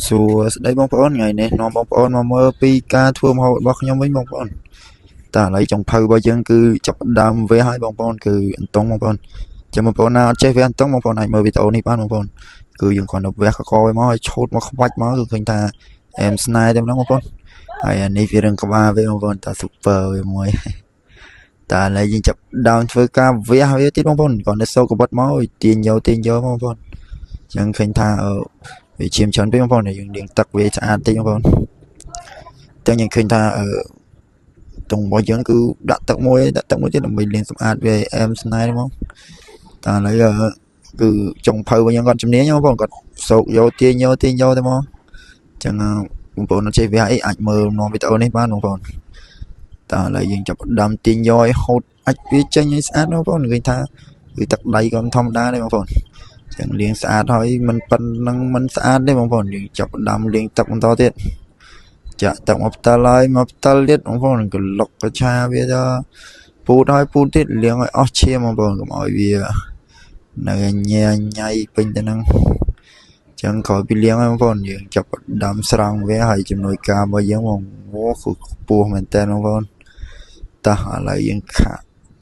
សួស្តីបងប្អូនថ្ងៃនេះនាំបងប្អូនមកមើលពីការធ្វើម្ហូបរបស់ខ្ញុំវិញបងប្អូនតើឥឡូវចុងភៅរបស់យើងគឺចាប់ផ្ដើមវះហើយបងប្អូនគឺអន្ទង់បងប្អូនចាំបងប្អូនណាអត់ចេះវះអន្ទង់បងប្អូនអាចមើលវីដេអូនេះបានបងប្អូនគឺយើងគ្រាន់តែវះកកឲ្យមកឲ្យឆូតមកខ្វាច់មកគឺឃើញថាអែមស្នេហ៍តែម្ដងបងប្អូនហើយអានេះវារឹងក្បាលវិញបងប្អូនតើ super វាមួយតើឥឡូវយើងចាប់ដើមធ្វើការវះវាទៀតបងប្អូនគ្រាន់តែសូកកបិតមកឲ្យទាញយកបងប្អូនចឹងឃើញថាវាឈាមច្រើនពេកបងប្អូនយើងលាងទឹកវាស្អាតតិចបងប្អូនចឹងយើងឃើញថាតុងរបស់យើងគឺដាក់ទឹកមួយទៀតដើម្បីលាងសម្អាតវាអែមស្នេហ៍ហ្មងតែឥឡូវគឺចុងភៅរបស់យើងគាត់ជំនាញបងប្អូនគាត់សោកយកទាញយកតែហ្មងចឹងបងប្អូនអត់ចេះវាអីអាចមើលនាំវីដេអូនេះបានបងប្អូនតើឥឡូវយើងចាប់ផ្ដើមទាញយកឲ្យហូតអាចវាចេញឲ្យស្អាតបងប្អូនឃើញថាគឺទឹកដៃក៏ធម្មតាដែរបងប្អូនចឹងលាងស្អាតហើយមិនប៉ុណ្ណឹងមិនស្អាតទេបងប្អូនយើងចាប់ផ្ដើមលាងទឹកបន្តទៀតចាក់ទឹកមកផ្ទាល់ហើយមកផ្ទាល់ទៀតបងប្អូនកលុកកឆាវាទៅពូតហើយពូតទៀតលាងឲ្យអស់ឈាមបងប្អូនកុំឲ្យវានៅញ៉ៃញ៉ៃពេញទៅនឹងចឹងក្រោយពីលាងហើយបងប្អូនយើងចាប់ផ្ដើមស្រង់វាហើយជំនួយការរបស់យើងមកអូគឺខ្ពស់មែនតើបងប្អូនតោះឥឡូវយើង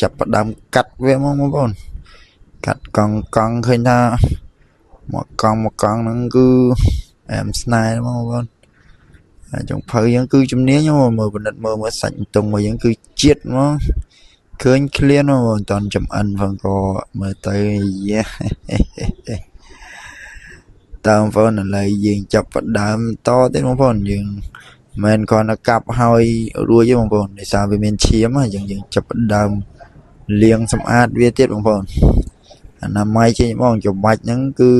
ចាប់ផ្ដើមកាត់វាមកបងប្អូនកាត់កង់ឃើញថាមកកង់ហ្នឹងគឺអែមស្នេហ៍បងប្អូនចុងភៅយើងគឺជំនាញមើលបណ្ឌិតមើលសាច់តុងរបស់យើងគឺជាតិមកឃើញឃ្លានមកមិនតាន់ចំអិនផងក៏មើលទៅយ៉ាតើបងប្អូនឥឡូវយើងចាប់ផ្ដើមតទៀតបងប្អូនយើងមិនគ្រាន់តែកាប់ហើយរួចទេបងប្អូនដោយសារវាមានឈាមយើងចាប់ផ្ដើមលាងសម្អាតវាទៀតបងប្អូនអនាម័យចេញបងច្បាច់ហ្នឹងគឺ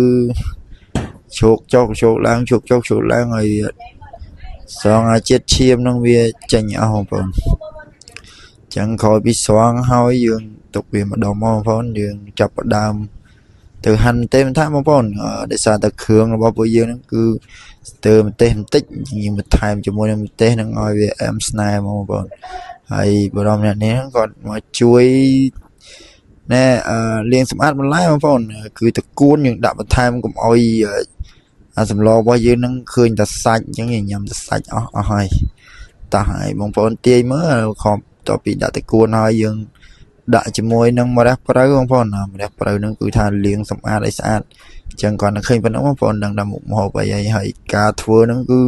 ជោកចុកឡើងហើយសងអាជាតិឈាមនឹងវាចេញអស់បងប្អូនចឹងក្រោយពីស្រង់ហើយយើងទុកវាម្ដងមកបងប្អូនយើងចាប់ផ្ដើមទៅហាន់ទេមិនថាបងប្អូនដោយសារតែគ្រឿងរបស់ពួកយើងហ្នឹងគឺស្ទើរម្ទេសបន្តិចយើងបន្ថែមជាមួយនឹងម្ទេសនឹងឲ្យវាអែមស្នេហ៍បងប្អូនហើយបរមអ្នកនេះគាត់មកជួយណែលាងសម្អាតបន្លែបងប្អូនគឺតកួនយើងដាក់បន្ថែមកុំឲ្យអាសម្លរបស់យើងនឹងឃើញតែសាច់អញ្ចឹងយើងញ៉ាំតែសាច់អស់ហើយតោះហើយបងប្អូនទាយមើលខំតពីដាក់តកួនហើយយើងដាក់ជាមួយនឹងម្រះព្រៅបងប្អូនម្រះព្រៅនឹងគឺថាលាងសម្អាតឲ្យស្អាតអញ្ចឹងគាត់នឹងឃើញប៉ុណ្ណឹងបងប្អូនដឹងថាមុខម្ហូបអីហើយការធ្វើនឹងគឺ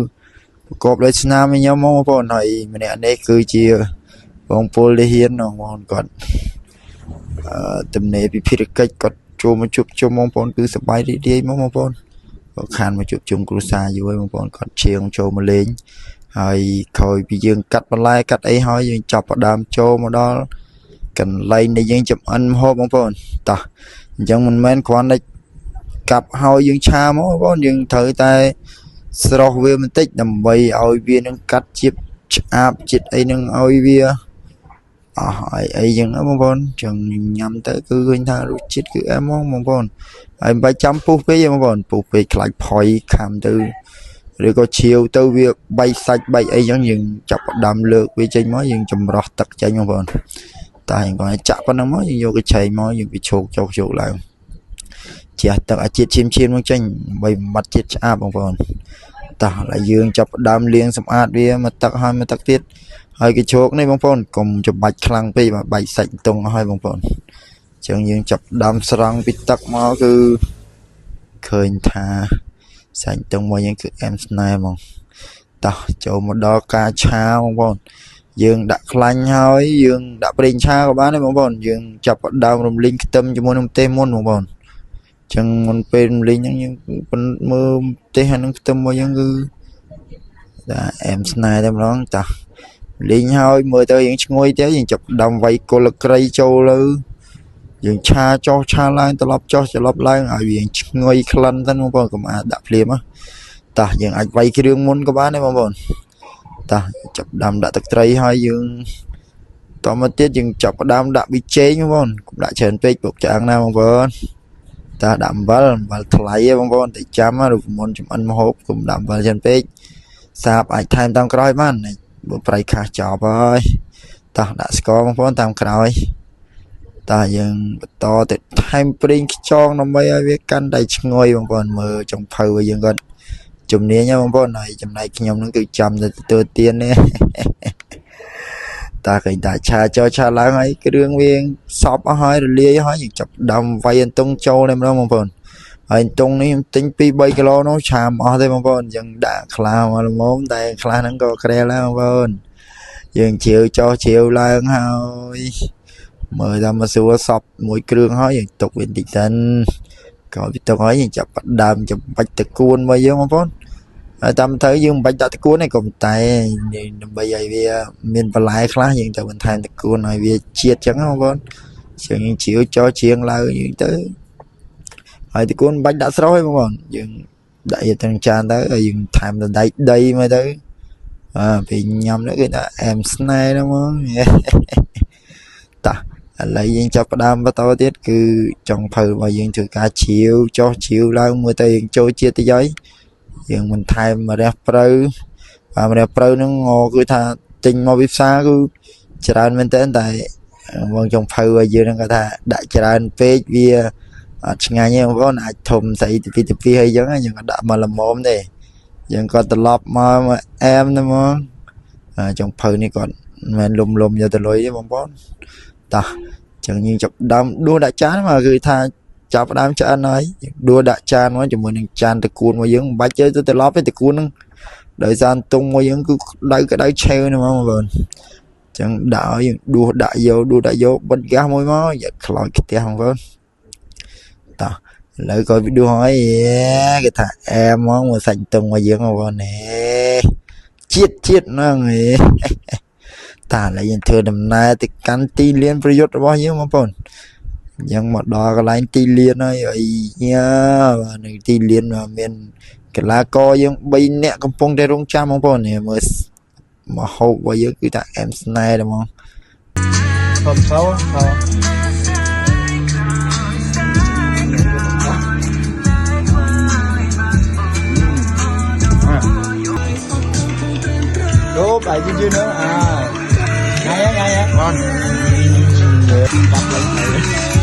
ប្រកបដោយស្នាមញ៉ាំបងប្អូនហើយម្នាក់នេះគឺជាបងពលដែលហ៊ានបងប្អូនគាត់ទំនេរពីភារកិច្ចគាត់ចូលមកជួបជុំបងប្អូនគឺសប្បាយរីករាយមកបងប្អូនគាត់ខានមកជួបជុំគ្រួសារយូរហើយបងប្អូនគាត់ឈៀងចូលមកលេងហើយក្រោយពីយើងកាត់បន្លែកាត់អីហើយយើងចាប់ផ្ដើមចូលមកដល់កន្លែងដែលយើងចម្អិនម្ហូបបងប្អូនតោះអញ្ចឹងមិនមែនគ្រាន់តែកាប់ហើយយើងឆាមកបងប្អូនយើងត្រូវតែស្រោះវាបន្តិចដើម្បីឲ្យវានឹងកាត់ជាតិឆ្អាបជាតិអីនឹងឲ្យវាអស់អីចឹងបងប្អូនចឹងញ៉ាំទៅគឺឃើញថារសជាតិគឺអែមហ្មងបងប្អូនហើយមិនបាច់ចាំពុះពេកទេបងប្អូនពុះពេកខ្លាចផុយខាំទៅឬក៏ឈាវទៅវាបែកសាច់បែកអីចឹងយើងចាប់ផ្ដើមលើកវាចេញមកយើងចម្រោះទឹកចេញបងប្អូនតែគាត់ចាក់ប៉ុណ្ណឹងមកយើងយកកញ្ឆេងមកយើងវាឈោកឡើងជះទឹកអាជាតិឈាមមកចេញដើម្បីបំបត្តិជាតិឆ្អាបបងប្អូនតោះហើយយើងចាប់ផ្ដើមលាងសម្អាតវាមកទឹកហើយមកទឹកទៀតហើយកញ្ឆោកនេះបងប្អូនកុំច្បាច់ខ្លាំងពេកបែកសាច់តុងហើយបងប្អូនអញ្ចឹងយើងចាប់ដើមស្រង់ពីទឹកមកគឺឃើញថាសាច់តុងមកយើងគឺអែមស្នេហ៍ហ្មងតោះចូលមកដល់ការឆាបងប្អូនយើងដាក់ខ្លាញ់ហើយយើងដាក់ប្រេងឆាក៏បានដែរបងប្អូនយើងចាប់ដើមរំលីងខ្ទឹមជាមួយនឹងម្ទេសមុនបងប្អូនអញ្ចឹងមុនពេលរំលីងហ្នឹងយើងមើលម្ទេសហើយនឹងខ្ទឹមមកយើងគឺតែអែមស្នេហ៍តែម្ដងតោះលីងហើយមើលទៅយើងឈ្ងុយទៅយើងចាប់ដើមវាយគល់ក្រីចូលលើយើងឆាចុះឆាឡើងត្រឡប់ចុះត្រឡប់ឡើងឲ្យវាឈ្ងុយក្លិនទៅបងប្អូនកុំអាចដាក់ភ្លាមតោះយើងអាចវាយគ្រឿងមុនក៏បានដែរបងប្អូនតោះចាប់ដើមដាក់ទឹកត្រីហើយយើងតមកទៀតយើងចាប់ដើមដាក់ប៊ីចេងបងប្អូនកុំដាក់ច្រើនពេកពុកឆ្អឹងណាបងប្អូនតើដាក់អំបិលថ្លៃទេបងប្អូនតែចាំរូបមន្តចំអិនម្ហូបកុំដាក់អំបិលច្រើនពេកសាបអាចថែមតាមក្រោយបានបើប្រៃខាសចប់ហើយតោះដាក់ស្ករបងប្អូនតាមក្រោយតើយើងបន្តទៅថែមប្រេងខ្យងដើម្បីឲ្យវាកាន់តែឈ្ងុយបងប្អូនមើលចុងភៅឲ្យយើងគាត់ chùm nia nha bông bông này chùm này nhom nó cứ chầm rồi từ tiền nè ta cái ta cho cha lá ấy cái đường viên shop ở hỏi rồi lia hỏi những chập đầm vay anh tung châu này đâu bông bông anh tung này tính pi bay cái lo nó chàm ở đây bông bông dừng đã khla mà món tay khla nó có kre lá bông bông dừng chiều cho chiều lại hơi mời ra mà xua shop mỗi cái đường hỏi những tục viên tịch tên có tôi hỏi những chập đầm chập bạch tật cuốn bây giờ bông bông tâm thấy dương bạch tật cuốn này còn tay bây giờ vì miền Bắc lại khá những tờ mình thành tật cuốn này vì chia chẳng không bông chẳng chịu cho chiên lại những tới hỏi tật cuốn bạch đã sói bông bông dừng đại thằng cha tới ở dừng tham là đây đây mới tới vì nhầm nữa cái là em snai đó mà ta lấy những chấp đam bắt đầu tiết cứ trong phở và những thứ cả chiều cho chiều lại mưa tiền trôi chia tới giấy nhưng mình thay mà đẹp pro và mà đẹp pro nó ngồi cứ tha tình mà biết xa cứ trả mình tên tại vòng trong phở và giờ nó tha đại trả page vì ngày như có lại thùng xây thì hay giống nhưng mà đã mà làm mồm này nhưng còn từ lọp mà em nữa mà trong phở này còn mình lùm lùm giờ từ lối với bóng bóng ta chẳng như chụp đam đua đã chán mà người tha chọc đam cho anh ấy đua đã chan nói cho mình chan từ cuốn mà giống bác chơi tôi lóp với từ cuốn đợi gian tung mà giống cứ đây cái đấy treo nữa mà vườn chẳng đạo đua đại vô bên ga môi mó giờ khỏi cái tiền không vâng ta lại coi video hỏi cái thằng em món mà sành tung mà giống mà vườn nè chiết nó người ta lại dân thừa đầm nay thì cắn ti liênประโยชน์bao nhiêu mà vườn nhưng mà đó cái lại ti liên ấy nha và này ti liên mà mình cái lá co nhưng bây nè công pong để rong cha mong pon này mà hậu bây giờ cứ tại em này đúng không không xấu đố bài gì nữa ngay á con đặt lên